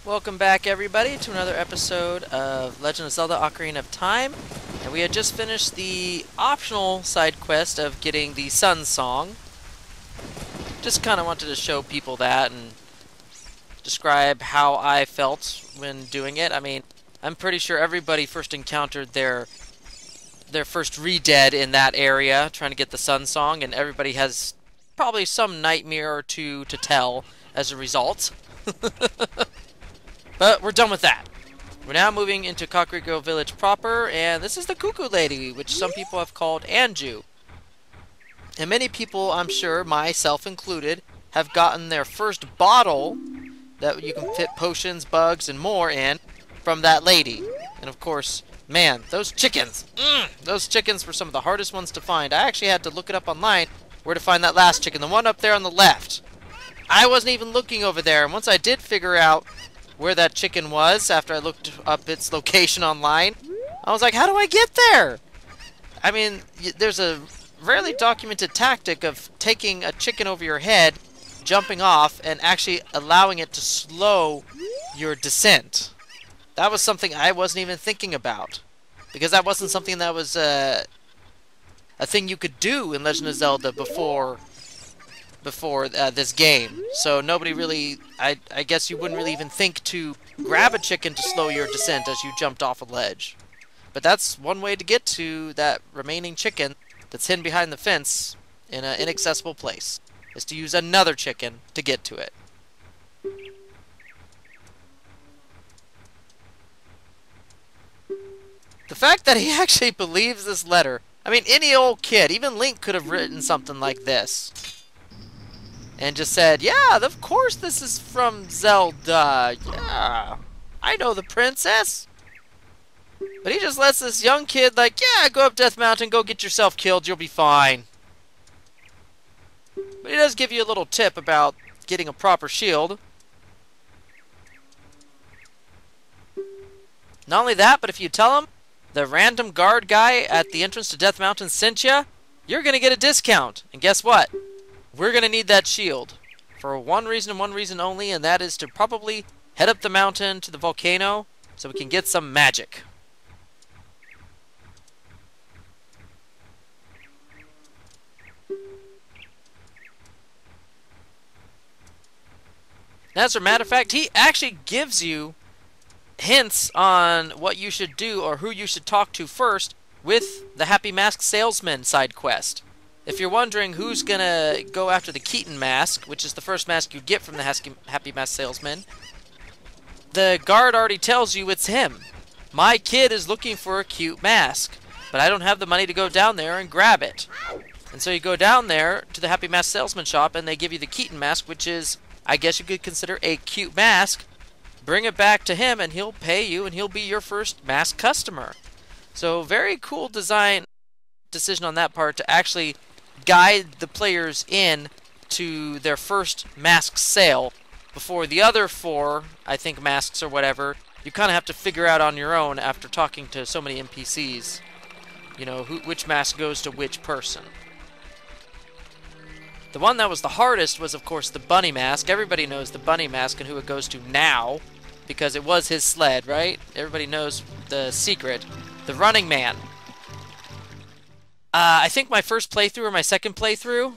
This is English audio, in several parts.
Welcome back, everybody, to another episode of Legend of Zelda Ocarina of Time. And we had just finished the optional side quest of getting the Sun Song. Just kind of wanted to show people that and describe how I felt when doing it. I mean, I'm pretty sure everybody first encountered their first re-dead in that area trying to get the Sun Song, and everybody has probably some nightmare or two to tell as a result. But we're done with that. We're now moving into Kakariko Village proper, and this is the Cuckoo Lady, which some people have called Anju. And many people, I'm sure, myself included, have gotten their first bottle that you can fit potions, bugs, and more in from that lady. And of course, man, those chickens! Those chickens were some of the hardest ones to find. I actually had to look it up online where to find that last chicken, the one up there on the left. I wasn't even looking over there, and once I did figure out where that chicken was after I looked up its location online, I was like, how do I get there? I mean, there's a rarely documented tactic of taking a chicken over your head, jumping off, and actually allowing it to slow your descent. That was something I wasn't even thinking about, because that wasn't something that was a thing you could do in Legend of Zelda before this game. So nobody really, I guess you wouldn't really even think to grab a chicken to slow your descent as you jumped off a ledge. But that's one way to get to that remaining chicken that's hidden behind the fence in an inaccessible place, is to use another chicken to get to it. The fact that he actually believes this letter, I mean, any old kid, even Link, could have written something like this and just said, yeah, of course this is from Zelda. Yeah, I know the princess. But he just lets this young kid, like, yeah, go up Death Mountain, go get yourself killed, you'll be fine. But he does give you a little tip about getting a proper shield. Not only that, but if you tell him the random guard guy at the entrance to Death Mountain sent you, you're going to get a discount. And guess what? We're going to need that shield for one reason and one reason only, and that is to probably head up the mountain to the volcano so we can get some magic. As a matter of fact, he actually gives you hints on what you should do or who you should talk to first with the Happy Mask Salesman side quest. If you're wondering who's gonna go after the Keaton mask, which is the first mask you get from the Happy Mask Salesman, the guard already tells you it's him. My kid is looking for a cute mask, but I don't have the money to go down there and grab it. And so you go down there to the Happy Mask Salesman shop and they give you the Keaton mask, which is, I guess you could consider a cute mask. Bring it back to him and he'll pay you and he'll be your first mask customer. So very cool decision on that part to actually guide the players in to their first mask sale before the other four, I think, masks or whatever, you kind of have to figure out on your own after talking to so many NPCs, you know, which mask goes to which person. The one that was the hardest was, of course, the bunny mask. Everybody knows the bunny mask and who it goes to now, because it was his sled, right? Everybody knows the secret. The running man. I think my first playthrough or my second playthrough,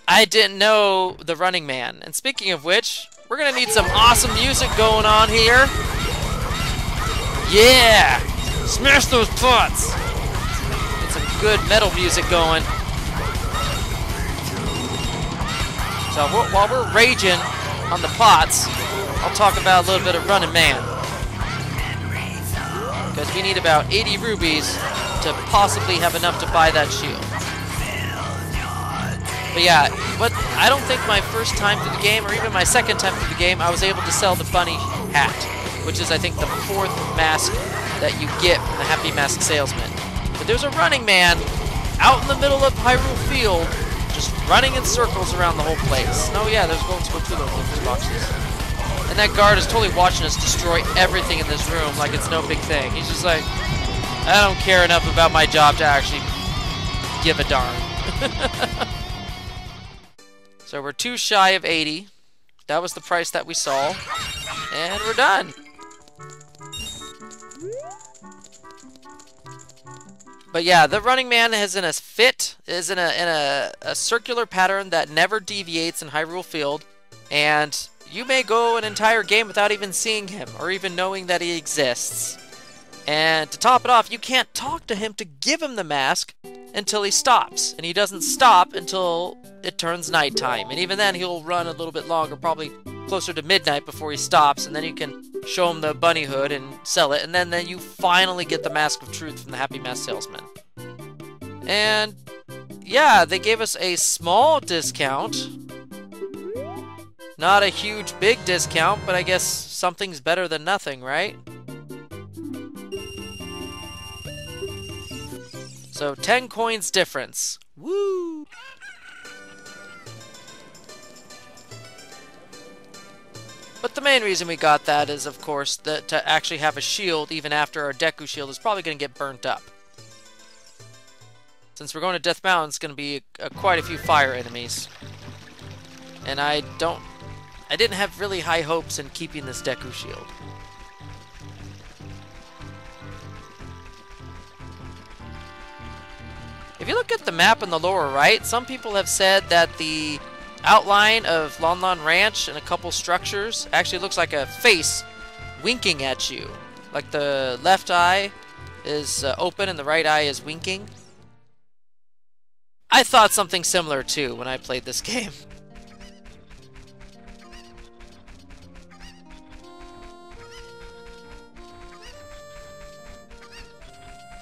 I didn't know the running man. And speaking of which, we're gonna need some awesome music going on here. Yeah! Smash those pots! Get some good metal music going. So while we're raging on the pots, I'll talk about a little bit of running man. Because we need about 80 rubies to possibly have enough to buy that shield. But yeah, I don't think my first time through the game, or even my second time through the game, I was able to sell the bunny hat, which is, I think, the fourth mask that you get from the Happy Mask Salesman. But there's a running man out in the middle of Hyrule Field, just running in circles around the whole place. Oh yeah, there's golden skull too, those boxes. And that guard is totally watching us destroy everything in this room like it's no big thing. He's just like, I don't care enough about my job to actually give a darn. So we're too shy of 80. That was the price that we saw. And we're done. But yeah, the Running Man is in a circular pattern that never deviates in Hyrule Field, and you may go an entire game without even seeing him or even knowing that he exists. And to top it off, you can't talk to him to give him the mask until he stops, and he doesn't stop until it turns nighttime. And even then, he'll run a little bit longer, probably closer to midnight before he stops, and then you can show him the bunny hood and sell it, and then you finally get the Mask of Truth from the Happy Mask Salesman. And yeah, they gave us a small discount. Not a huge big discount, but I guess something's better than nothing, right? So 10 coins difference. Woo! But the main reason we got that is, of course, that to actually have a shield, even after our Deku shield, is probably going to get burnt up. Since we're going to Death Mountain, it's going to be quite a few fire enemies. And I didn't have really high hopes in keeping this Deku shield. If you look at the map in the lower right, some people have said that the outline of Lon Lon Ranch and a couple structures actually looks like a face winking at you. Like the left eye is open and the right eye is winking. I thought something similar too when I played this game.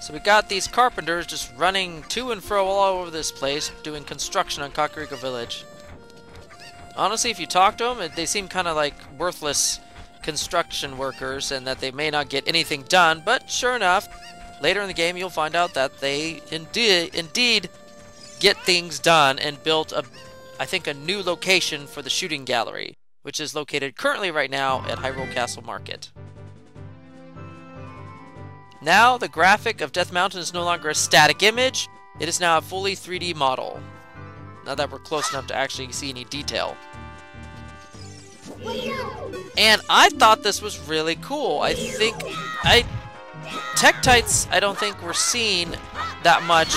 So we got these carpenters just running to and fro all over this place, doing construction on Kakariko Village. Honestly, if you talk to them, they seem kind of like worthless construction workers and that they may not get anything done, but sure enough, later in the game you'll find out that they indeed get things done and built I think a new location for the shooting gallery, which is located currently right now at Hyrule Castle Market. Now the graphic of Death Mountain is no longer a static image, it is now a fully 3D model. Now that we're close enough to actually see any detail. And I thought this was really cool. Tektites I don't think were seen that much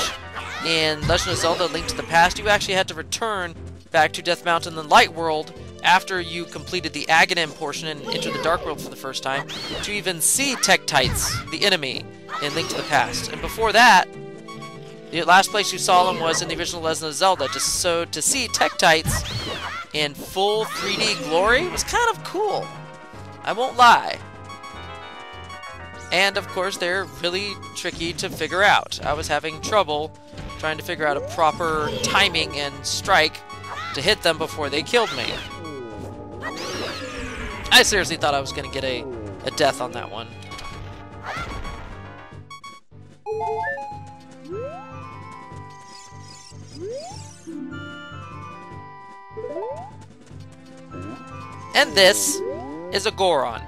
in Legend of Zelda: Link to the Past. You actually had to return back to Death Mountain and Light World after you completed the Aghanim portion and entered the Dark World for the first time to even see Tektites, the enemy, in Link to the Past. And before that, the last place you saw them was in the original Legend of Zelda. Just so to see Tektites in full 3D glory was kind of cool. I won't lie. And of course, they're really tricky to figure out. I was having trouble trying to figure out a proper timing and strike to hit them before they killed me. I seriously thought I was going to get a death on that one. And this is a Goron.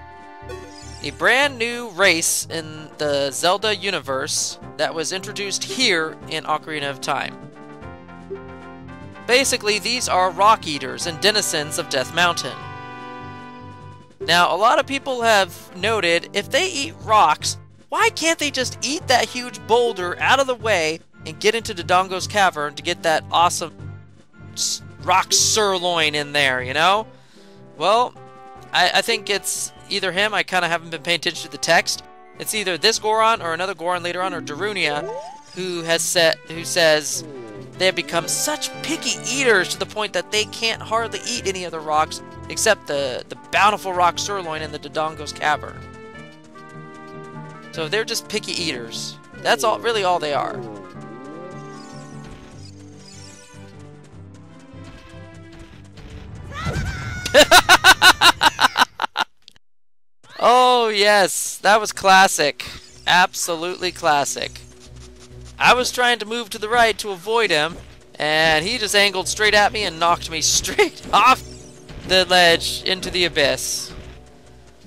A brand new race in the Zelda universe that was introduced here in Ocarina of Time. Basically, these are rock eaters and denizens of Death Mountain. Now, a lot of people have noted, if they eat rocks, why can't they just eat that huge boulder out of the way and get into Dodongo's Cavern to get that awesome rock sirloin in there, you know? Well, I think it's either him, I kind of haven't been paying attention to the text. It's either this Goron or another Goron later on, or Darunia, who says they have become such picky eaters to the point that they can't hardly eat any other rocks except the bountiful rock sirloin in the Dodongo's Cavern. So they're just picky eaters. That's really all they are. Oh yes, that was classic. Absolutely classic. I was trying to move to the right to avoid him, and he just angled straight at me and knocked me straight off the ledge into the abyss.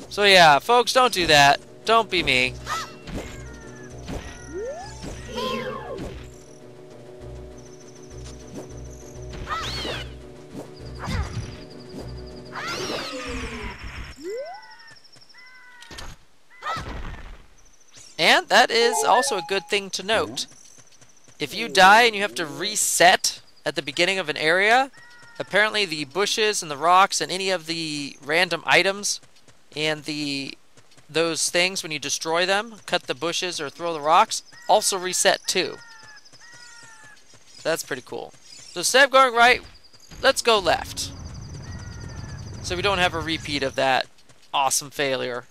So yeah, folks, don't do that. Don't be me. And that is also a good thing to note. If you die and you have to reset at the beginning of an area, apparently the bushes and the rocks and any of the random items and those things, when you destroy them, cut the bushes or throw the rocks, also reset too. So that's pretty cool. So instead of going right, let's go left. So we don't have a repeat of that awesome failure.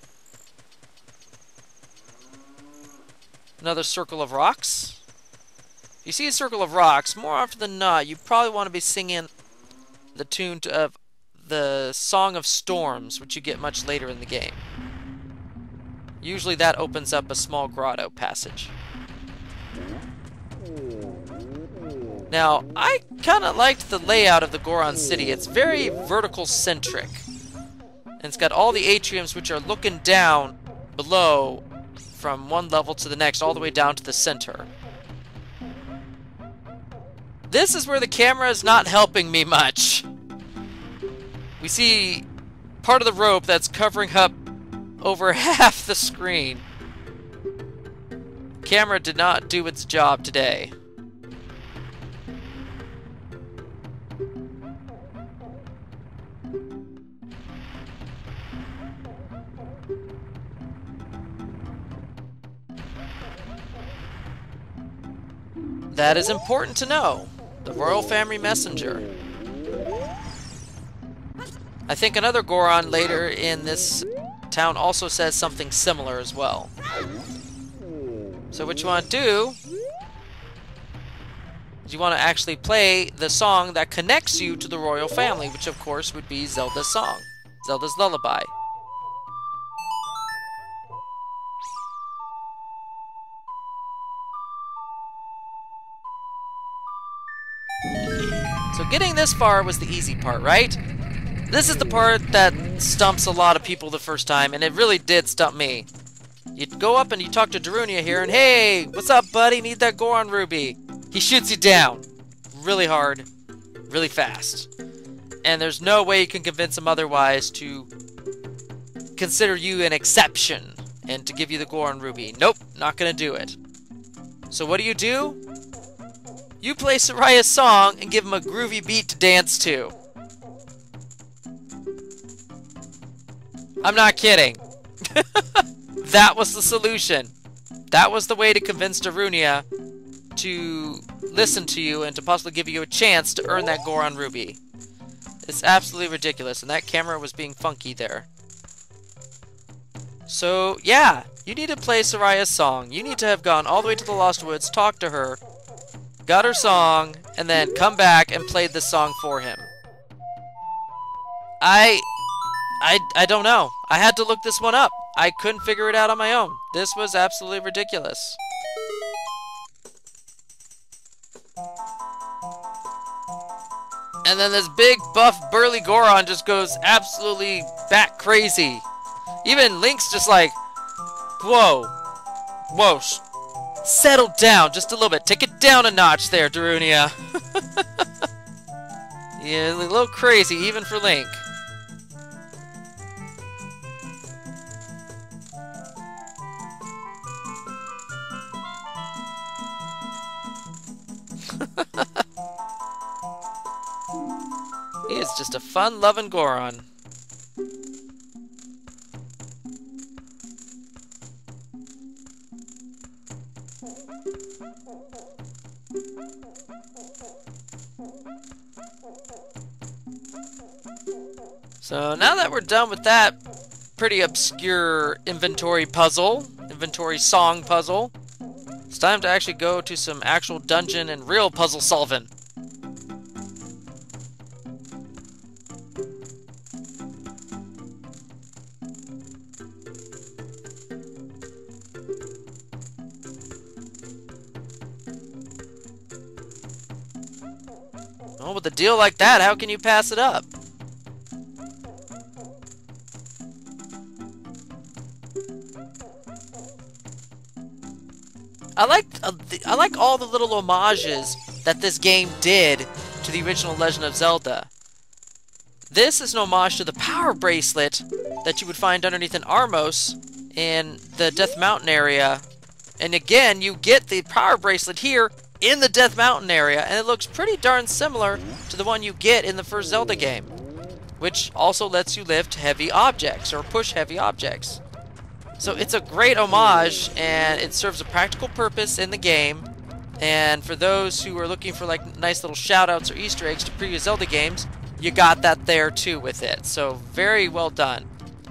Another circle of rocks. If you see a circle of rocks, more often than not, you probably want to be singing the tune of the Song of Storms, which you get much later in the game. Usually that opens up a small grotto passage. Now, I kind of liked the layout of the Goron City. It's very vertical-centric. And it's got all the atriums which are looking down below from one level to the next, all the way down to the center. This is where the camera is not helping me much. We see part of the rope that's covering up over half the screen. Camera did not do its job today. That is important to know. The Royal Family Messenger. I think another Goron later in this town also says something similar as well. So what you want to do is you want to actually play the song that connects you to the royal family, which of course would be Zelda's song, Zelda's Lullaby. So getting this far was the easy part, right? This is the part that stumps a lot of people the first time, and it really did stump me. You go up and you talk to Darunia here, and hey, what's up, buddy? Need that Goron Ruby. He shoots you down really hard, really fast. And there's no way you can convince him otherwise to consider you an exception and to give you the Goron Ruby. Nope, not gonna do it. So what do? You play Soraya's song and give him a groovy beat to dance to. I'm not kidding. That was the solution. That was the way to convince Darunia to listen to you and to possibly give you a chance to earn that Goron Ruby. It's absolutely ridiculous, and that camera was being funky there. So, yeah, you need to play Soraya's song. You need to have gone all the way to the Lost Woods, talked to her, got her song, and then come back and played this song for him. I don't know. I had to look this one up. I couldn't figure it out on my own. This was absolutely ridiculous. And then this big, buff, burly Goron just goes absolutely bat crazy. Even Link's just like, whoa, whoa, settle down just a little bit. Take it down a notch there, Darunia. Yeah, a little crazy, even for Link. He is just a fun-loving Goron. So now that we're done with that pretty obscure inventory song puzzle, it's time to actually go to some actual dungeon and real puzzle solving. Well, with a deal like that, how can you pass it up? I like all the little homages that this game did to the original Legend of Zelda. This is an homage to the power bracelet that you would find underneath an Armos in the Death Mountain area And again, you get the power bracelet here in the Death Mountain area, and it looks pretty darn similar to the one you get in the first Zelda game, which also lets you lift heavy objects, or push heavy objects. So it's a great homage, and it serves a practical purpose in the game. And for those who are looking for like nice little shoutouts or Easter eggs to previous Zelda games, you got that there too with it. So very well done.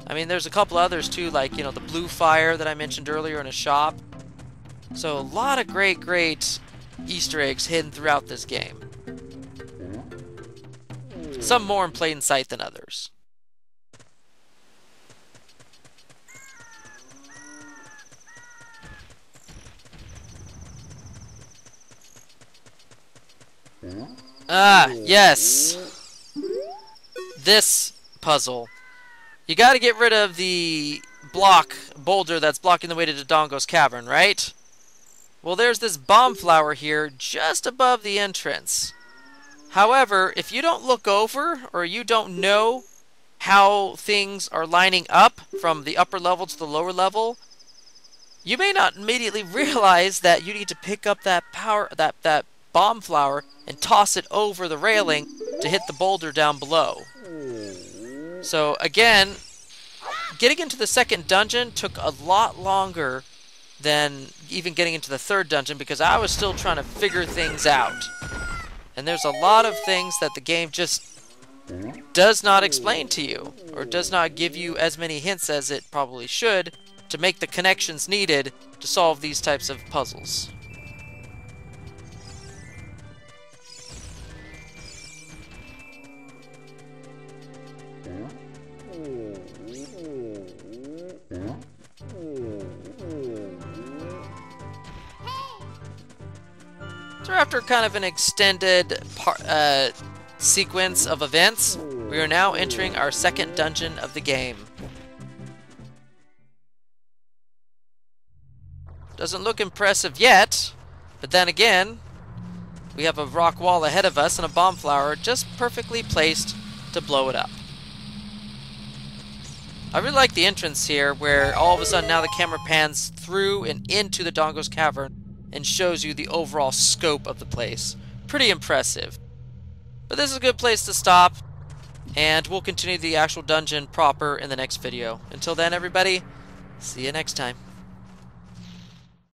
I mean, there's a couple others too, like, you know, the blue fire that I mentioned earlier in a shop. So a lot of great Easter eggs hidden throughout this game. Some more in plain sight than others. Ah, yes. This puzzle. You gotta get rid of the boulder that's blocking the way to Dodongo's cavern, right? Well, there's this bomb flower here just above the entrance. However, if you don't look over, or you don't know how things are lining up from the upper level to the lower level, you may not immediately realize that you need to pick up that bomb flower and toss it over the railing to hit the boulder down below. So again, getting into the second dungeon took a lot longer than even getting into the third dungeon, because I was still trying to figure things out. And there's a lot of things that the game just does not explain to you, or does not give you as many hints as it probably should to make the connections needed to solve these types of puzzles. So after kind of an extended sequence of events, we are now entering our second dungeon of the game. Doesn't look impressive yet, but then again, we have a rock wall ahead of us and a bomb flower just perfectly placed to blow it up. I really like the entrance here, where all of a sudden now the camera pans through and into the Dodongo's cavern and shows you the overall scope of the place. Pretty impressive. But this is a good place to stop, and we'll continue the actual dungeon proper in the next video. Until then, everybody, see you next time.